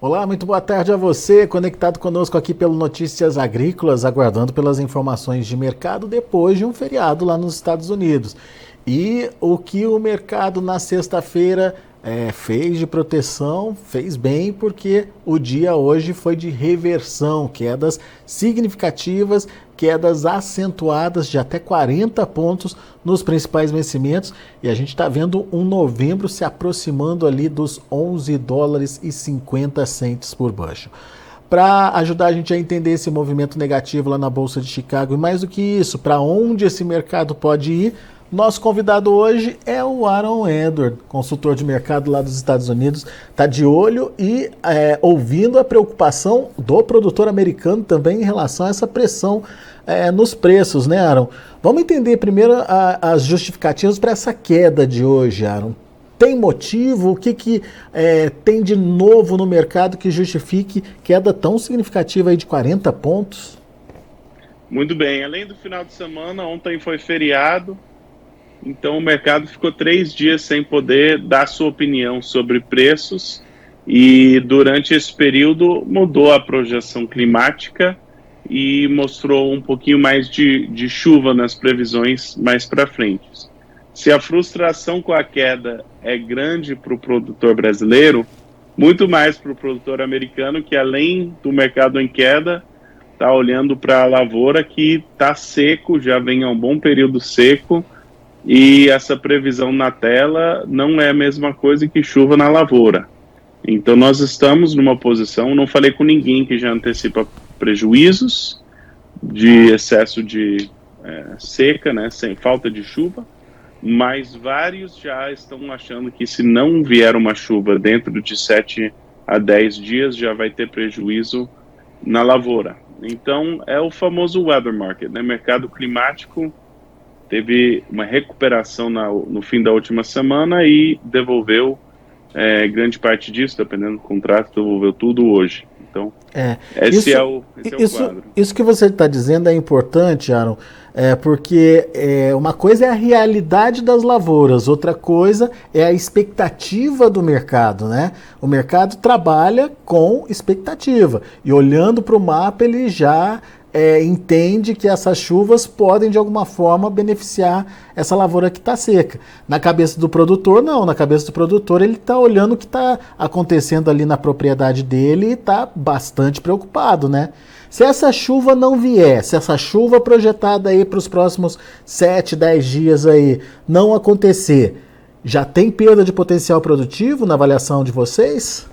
Olá, muito boa tarde a você, conectado conosco aqui pelo Notícias Agrícolas, aguardando pelas informações de mercado depois de um feriado lá nos Estados Unidos. E o que o mercado na sexta-feira fez de proteção, fez bem, porque o dia hoje foi de reversão, quedas significativas, quedas acentuadas de até 40 pontos nos principais vencimentos, e a gente está vendo um novembro se aproximando ali dos $11,50 por bushel. Para ajudar a gente a entender esse movimento negativo lá na Bolsa de Chicago, e mais do que isso, para onde esse mercado pode ir, nosso convidado hoje é o Aaron Edward, consultor de mercado lá dos Estados Unidos, está de olho e ouvindo a preocupação do produtor americano também em relação a essa pressão nos preços, né, Aaron? Vamos entender primeiro as justificativas para essa queda de hoje, Aaron. Tem motivo? O que tem de novo no mercado que justifique queda tão significativa aí de 40 pontos? Muito bem, além do final de semana, ontem foi feriado, então o mercado ficou 3 dias sem poder dar sua opinião sobre preços e durante esse período mudou a projeção climática e mostrou um pouquinho mais de chuva nas previsões mais para frente. Se a frustração com a queda é grande para o produtor brasileiro, muito mais para o produtor americano, que além do mercado em queda, está olhando para a lavoura que está seco, já vem há um bom período seco, e essa previsão na tela não é a mesma coisa que chuva na lavoura. Então nós estamos numa posição, não falei com ninguém que já antecipa prejuízos de excesso de seca, né, sem falta de chuva, mas vários já estão achando que se não vier uma chuva dentro de 7 a 10 dias, já vai ter prejuízo na lavoura. Então é o famoso weather market, né, mercado climático. Teve uma recuperação no fim da última semana e devolveu grande parte disso, dependendo do contrato, devolveu tudo hoje. Então, esse é o quadro. Isso que você está dizendo é importante, Aaron, porque uma coisa é a realidade das lavouras, outra coisa é a expectativa do mercado, né? O mercado trabalha com expectativa e olhando para o mapa ele já entende que essas chuvas podem de alguma forma beneficiar essa lavoura que está seca. Na cabeça do produtor, não. Na cabeça do produtor, ele está olhando o que está acontecendo ali na propriedade dele e está bastante preocupado, né? Se essa chuva não vier, se essa chuva projetada aí para os próximos 7, 10 dias aí não acontecer, já tem perda de potencial produtivo na avaliação de vocês?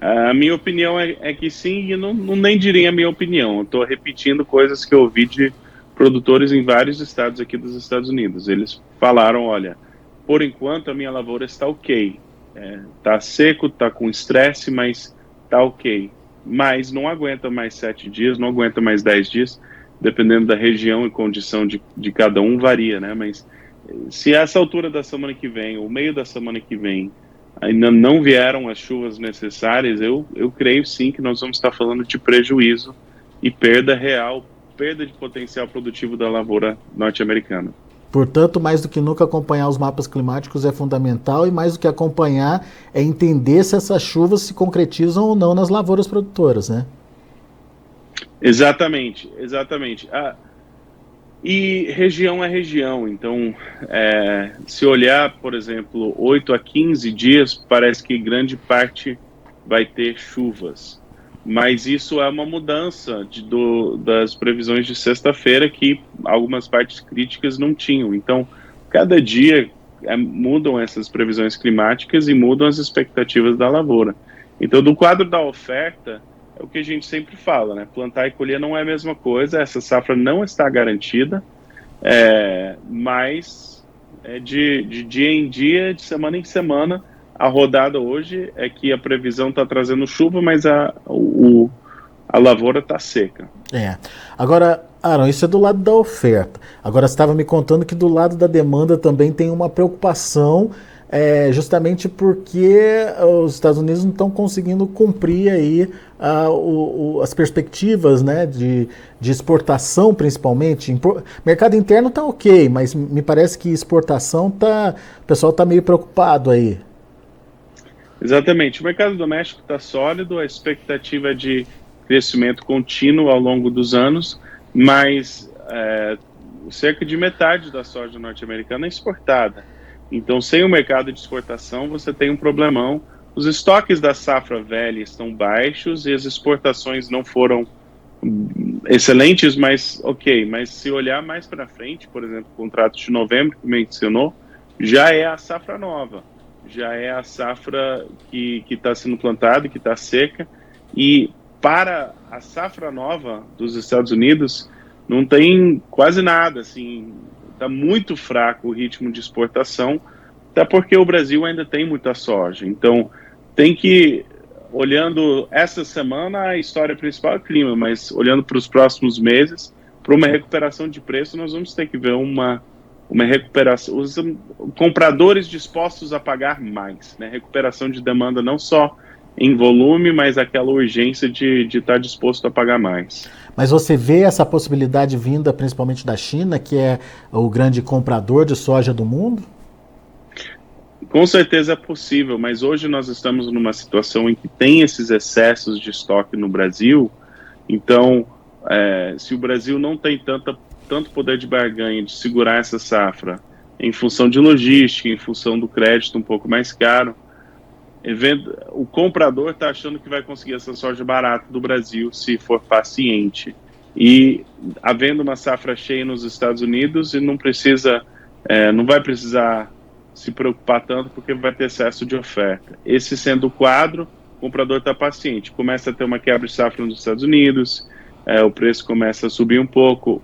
A minha opinião é que sim, e não nem diria a minha opinião. Eu estou repetindo coisas que eu ouvi de produtores em vários estados aqui dos Estados Unidos. Eles falaram, olha, por enquanto a minha lavoura está ok. Está seco, está com estresse, mas está ok. Mas não aguenta mais 7 dias, não aguenta mais 10 dias, dependendo da região e condição de cada um, varia, né? Mas se essa altura da semana que vem, ou meio da semana que vem, ainda não vieram as chuvas necessárias, eu creio sim que nós vamos estar falando de prejuízo e perda real, perda de potencial produtivo da lavoura norte-americana. Portanto, mais do que nunca acompanhar os mapas climáticos é fundamental e mais do que acompanhar é entender se essas chuvas se concretizam ou não nas lavouras produtoras, né? Exatamente. E região é região, então se olhar, por exemplo, 8 a 15 dias, parece que grande parte vai ter chuvas. Mas isso é uma mudança das previsões de sexta-feira que algumas partes críticas não tinham. Então, cada dia mudam essas previsões climáticas e mudam as expectativas da lavoura. Então, do quadro da oferta, é o que a gente sempre fala, né? Plantar e colher não é a mesma coisa, essa safra não está garantida, mas de dia em dia, de semana em semana, a rodada hoje é que a previsão está trazendo chuva, mas a lavoura está seca. Agora, Aaron, isso é do lado da oferta. Agora, você estava me contando que do lado da demanda também tem uma preocupação, justamente porque os Estados Unidos não estão conseguindo cumprir aí as perspectivas, né, de exportação, principalmente. Mercado interno está ok, mas me parece que exportação o pessoal está meio preocupado aí. Exatamente. O mercado doméstico está sólido, a expectativa é de crescimento contínuo ao longo dos anos, mas cerca de metade da soja norte-americana é exportada. Então, sem o mercado de exportação, você tem um problemão. Os estoques da safra velha estão baixos e as exportações não foram excelentes, mas ok. Mas se olhar mais para frente, por exemplo, o contrato de novembro que mencionou, já é a safra nova, já é a safra que está sendo plantada, que está seca, e para a safra nova dos Estados Unidos não tem quase nada, assim, está muito fraco o ritmo de exportação, até porque o Brasil ainda tem muita soja. Então, tem que, olhando essa semana, a história principal é o clima, mas olhando para os próximos meses, para uma recuperação de preço, nós vamos ter que ver uma recuperação, os compradores dispostos a pagar mais, né? Recuperação de demanda não só em volume, mas aquela urgência de estar disposto a pagar mais. Mas você vê essa possibilidade vinda principalmente da China, que é o grande comprador de soja do mundo? Com certeza é possível, mas hoje nós estamos numa situação em que tem esses excessos de estoque no Brasil. Então, se o Brasil não tem tanto poder de barganha de segurar essa safra em função de logística, em função do crédito um pouco mais caro, o comprador está achando que vai conseguir essa soja barata do Brasil se for paciente. E havendo uma safra cheia nos Estados Unidos, e não vai precisar se preocupar tanto porque vai ter excesso de oferta. Esse sendo o quadro, o comprador está paciente. Começa a ter uma quebra de safra nos Estados Unidos, o preço começa a subir um pouco,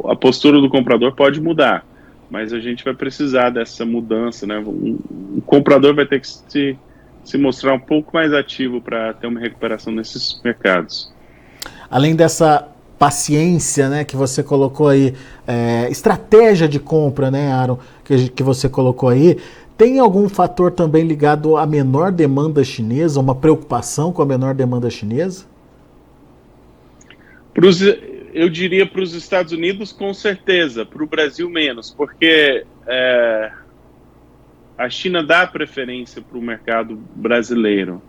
a postura do comprador pode mudar, mas a gente vai precisar dessa mudança, né? O comprador vai ter que se mostrar um pouco mais ativo para ter uma recuperação nesses mercados. Além dessa paciência, né, que você colocou aí, estratégia de compra, né, Aaron, que você colocou aí, tem algum fator também ligado à menor demanda chinesa, uma preocupação com a menor demanda chinesa? Eu diria para os Estados Unidos, com certeza, para o Brasil menos, porque a China dá preferência para o mercado brasileiro.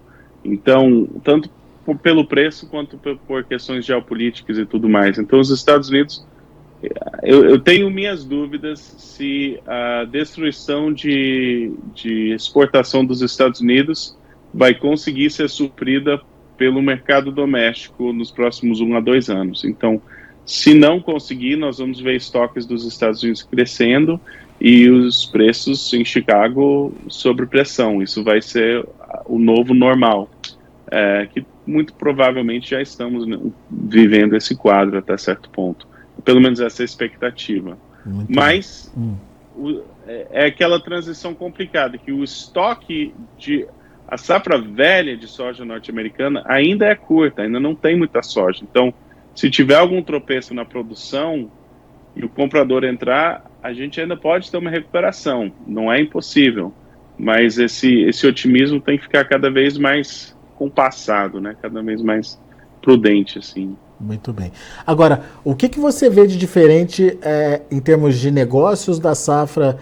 Então, tanto pelo preço quanto por questões geopolíticas e tudo mais. Então, os Estados Unidos, eu tenho minhas dúvidas se a destruição de exportação dos Estados Unidos vai conseguir ser suprida pelo mercado doméstico nos próximos 1 a 2 anos. Então, se não conseguir, nós vamos ver estoques dos Estados Unidos crescendo e os preços em Chicago sob pressão. Isso vai ser o novo normal, que muito provavelmente já estamos vivendo esse quadro até certo ponto. Pelo menos essa é a expectativa. Mas é aquela transição complicada, que o estoque a safra velha de soja norte-americana ainda é curta, ainda não tem muita soja. Então, se tiver algum tropeço na produção e o comprador entrar, a gente ainda pode ter uma recuperação. Não é impossível, mas esse otimismo tem que ficar cada vez mais compassado, né? Cada vez mais prudente, assim. Muito bem. Agora, o que você vê de diferente em termos de negócios da safra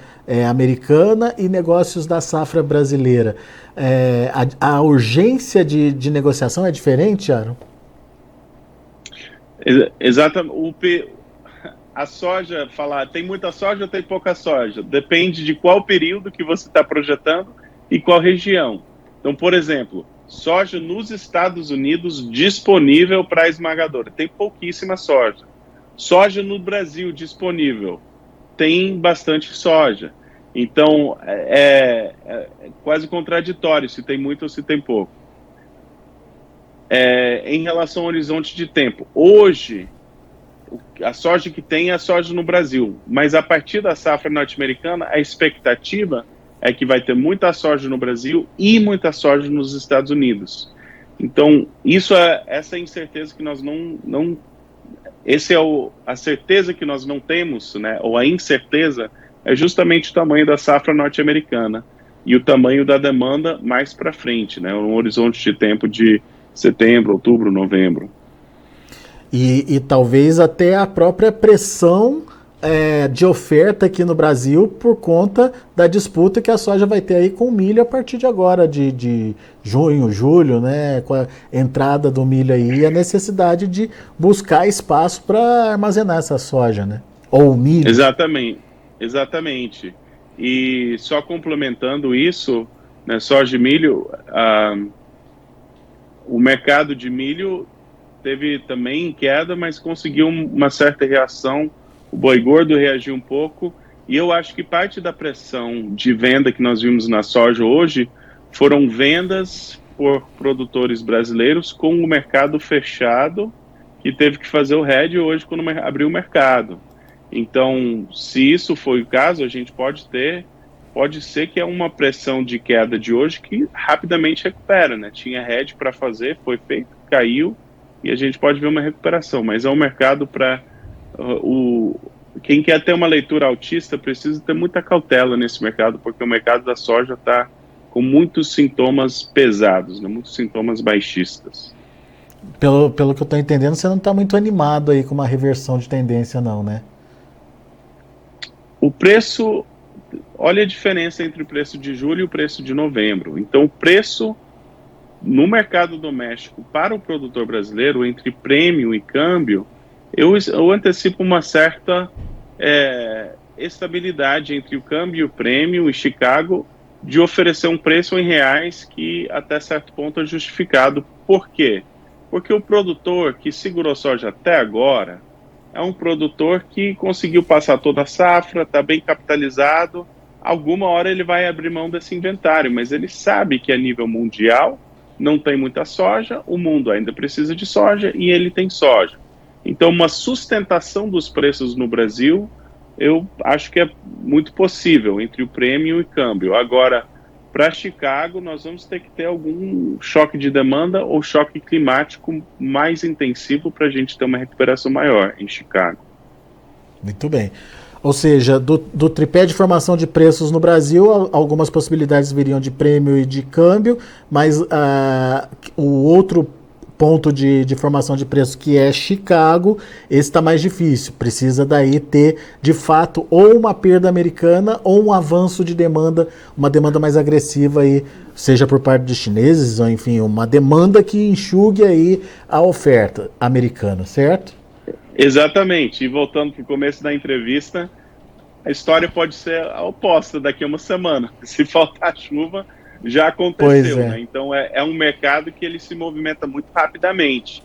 americana e negócios da safra brasileira? A urgência de negociação é diferente, Aaron? Exatamente. A soja, tem muita soja ou tem pouca soja? Depende de qual período que você está projetando e qual região. Então, por exemplo, soja nos Estados Unidos disponível para a esmagadora. Tem pouquíssima soja. Soja no Brasil disponível. Tem bastante soja. Então, é quase contraditório se tem muito ou se tem pouco. Em relação ao horizonte de tempo, hoje, a soja que tem é a soja no Brasil, mas a partir da safra norte-americana, a expectativa é que vai ter muita soja no Brasil e muita soja nos Estados Unidos. Então, essa incerteza que nós não a certeza que nós não temos, né, ou a incerteza, é justamente o tamanho da safra norte-americana e o tamanho da demanda mais para frente, né, um horizonte de tempo de setembro, outubro, novembro. E talvez até a própria pressão de oferta aqui no Brasil por conta da disputa que a soja vai ter aí com o milho a partir de agora, de junho, julho, né? Com a entrada do milho aí e a necessidade de buscar espaço para armazenar essa soja, né? Ou o milho. Exatamente. E só complementando isso, né, soja e milho, o mercado de milho teve também queda, mas conseguiu uma certa reação. O boi gordo reagiu um pouco, e eu acho que parte da pressão de venda que nós vimos na soja hoje foram vendas por produtores brasileiros com o mercado fechado, que teve que fazer o hedge hoje quando abriu o mercado. Então, se isso foi o caso, a gente pode ser que é uma pressão de queda de hoje que rapidamente recupera, né? Tinha hedge para fazer, foi feito, caiu, e a gente pode ver uma recuperação, mas é um mercado para quem quer ter uma leitura altista precisa ter muita cautela nesse mercado, porque o mercado da soja está com muitos sintomas pesados, né? Muitos sintomas baixistas. Pelo que eu estou entendendo, você não está muito animado aí com uma reversão de tendência não, né? O preço, olha a diferença entre o preço de julho e o preço de novembro. Então, o preço no mercado doméstico para o produtor brasileiro, entre prêmio e câmbio, eu antecipo uma certa estabilidade entre o câmbio e o prêmio em Chicago, de oferecer um preço em reais que até certo ponto é justificado. Por quê? Porque o produtor que segurou soja até agora é um produtor que conseguiu passar toda a safra, está bem capitalizado. Alguma hora ele vai abrir mão desse inventário, mas ele sabe que a nível mundial não tem muita soja, o mundo ainda precisa de soja e ele tem soja. Então, uma sustentação dos preços no Brasil, eu acho que é muito possível entre o prêmio e o câmbio. Agora, para Chicago, nós vamos ter que ter algum choque de demanda ou choque climático mais intensivo para a gente ter uma recuperação maior em Chicago. Muito bem. Ou seja, do tripé de formação de preços no Brasil, algumas possibilidades viriam de prêmio e de câmbio, mas o outro ponto de formação de preço, que é Chicago, esse está mais difícil. Precisa daí ter, de fato, ou uma perda americana ou um avanço de demanda, uma demanda mais agressiva aí, seja por parte de chineses, ou enfim, uma demanda que enxugue aí a oferta americana, certo? Exatamente. E voltando para o começo da entrevista, a história pode ser a oposta daqui a uma semana. Se faltar chuva, já aconteceu, né? Então é um mercado que ele se movimenta muito rapidamente,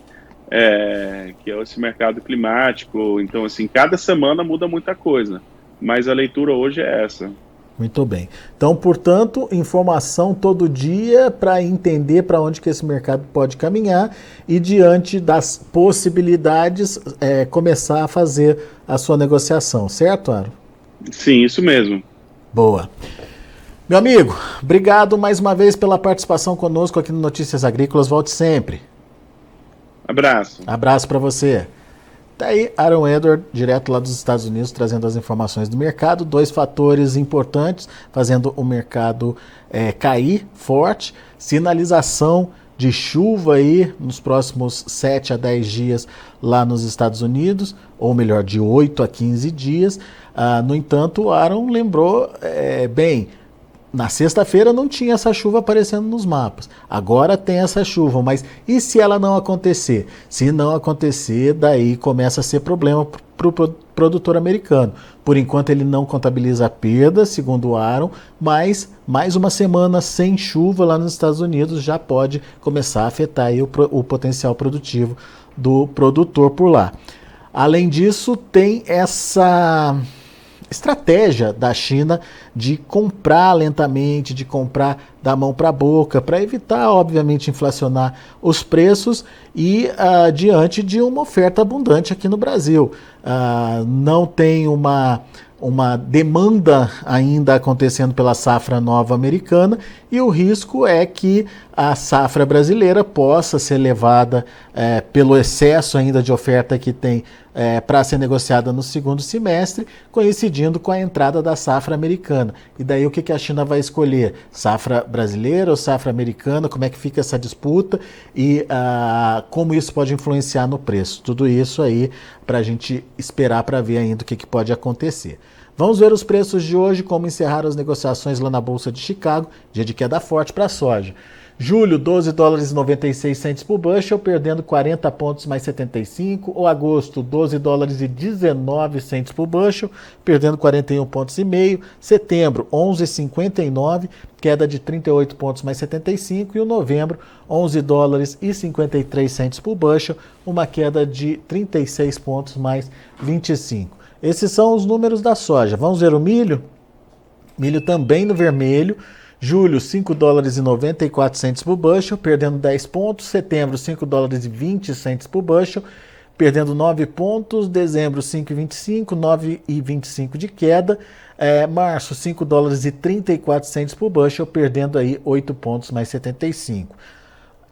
que é esse mercado climático. Então, assim, cada semana muda muita coisa, mas a leitura hoje é essa. Muito bem. Então, portanto, informação todo dia para entender para onde que esse mercado pode caminhar e, diante das possibilidades, começar a fazer a sua negociação, certo, Aro? Sim, isso mesmo. Boa. Meu amigo, obrigado mais uma vez pela participação conosco aqui no Notícias Agrícolas. Volte sempre. Abraço. Abraço para você. Tá aí Aaron Edward, direto lá dos Estados Unidos, trazendo as informações do mercado. 2 fatores importantes fazendo o mercado cair forte. Sinalização de chuva aí nos próximos 7 a 10 dias lá nos Estados Unidos, ou melhor, de 8 a 15 dias. No entanto, o Aaron lembrou na sexta-feira não tinha essa chuva aparecendo nos mapas. Agora tem essa chuva, mas e se ela não acontecer? Se não acontecer, daí começa a ser problema para o produtor americano. Por enquanto ele não contabiliza a perda, segundo o Aaron, mas mais uma semana sem chuva lá nos Estados Unidos já pode começar a afetar aí o potencial produtivo do produtor por lá. Além disso, tem essa estratégia da China de comprar lentamente, de comprar da mão para a boca, para evitar, obviamente, inflacionar os preços e diante de uma oferta abundante aqui no Brasil. Não tem uma demanda ainda acontecendo pela safra nova americana e o risco é que a safra brasileira possa ser levada pelo excesso ainda de oferta que tem para ser negociada no segundo semestre, coincidindo com a entrada da safra americana. E daí o que a China vai escolher? Safra brasileira ou safra americana? Como é que fica essa disputa e como isso pode influenciar no preço? Tudo isso aí para a gente esperar para ver ainda o que pode acontecer. Vamos ver os preços de hoje, como encerraram as negociações lá na Bolsa de Chicago, dia de queda forte para a soja. Julho, 12 dólares e 96 centes por bushel, perdendo 40 pontos mais 75. O agosto, 12 dólares e 19 centes por bushel, perdendo 41 pontos e meio. Setembro, 11,59, queda de 38 pontos mais 75. E o novembro, 11 dólares e 53 centes por bushel, uma queda de 36 pontos mais 25. Esses são os números da soja. Vamos ver o milho? Milho também no vermelho. Julho, 5 dólares e 94 centes por bushel, perdendo 10 pontos. Setembro, 5 dólares e 20 centes por bushel, perdendo 9 pontos. Dezembro, 5,25, 9,25 de queda. Março, 5 dólares e 34 centes por bushel, perdendo aí 8 pontos mais 75.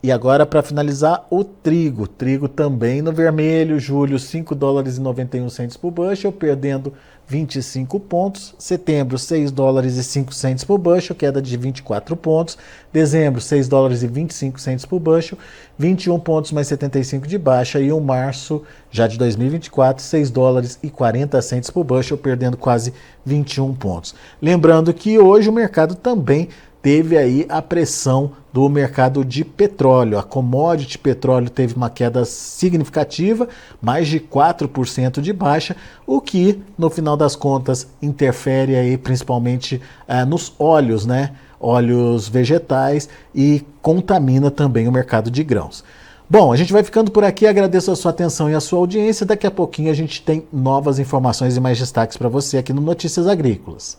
E agora, para finalizar, o trigo. Trigo também no vermelho. Julho, 5 dólares e 91 centes por bushel, perdendo 25 pontos. Setembro, 6 dólares e 5 centes por bushel, queda de 24 pontos. Dezembro, 6 dólares e 25 centes por bushel, 21 pontos mais 75 de baixa. E o março, já de 2024, 6 dólares e 40 centes por bushel, perdendo quase 21 pontos. Lembrando que hoje o mercado também teve aí a pressão do mercado de petróleo. A commodity petróleo teve uma queda significativa, mais de 4% de baixa, o que, no final das contas, interfere aí principalmente nos óleos, né? Óleos vegetais, e contamina também o mercado de grãos. Bom, a gente vai ficando por aqui, agradeço a sua atenção e a sua audiência. Daqui a pouquinho a gente tem novas informações e mais destaques para você aqui no Notícias Agrícolas.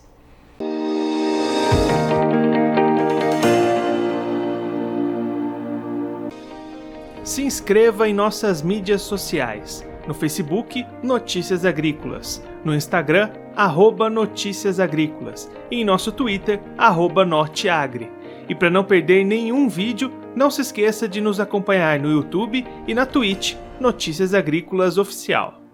Se inscreva em nossas mídias sociais. No Facebook, Notícias Agrícolas. No Instagram, @Notícias Agrícolas. E em nosso Twitter, @Norteagri. E para não perder nenhum vídeo, não se esqueça de nos acompanhar no YouTube e na Twitch, Notícias Agrícolas Oficial.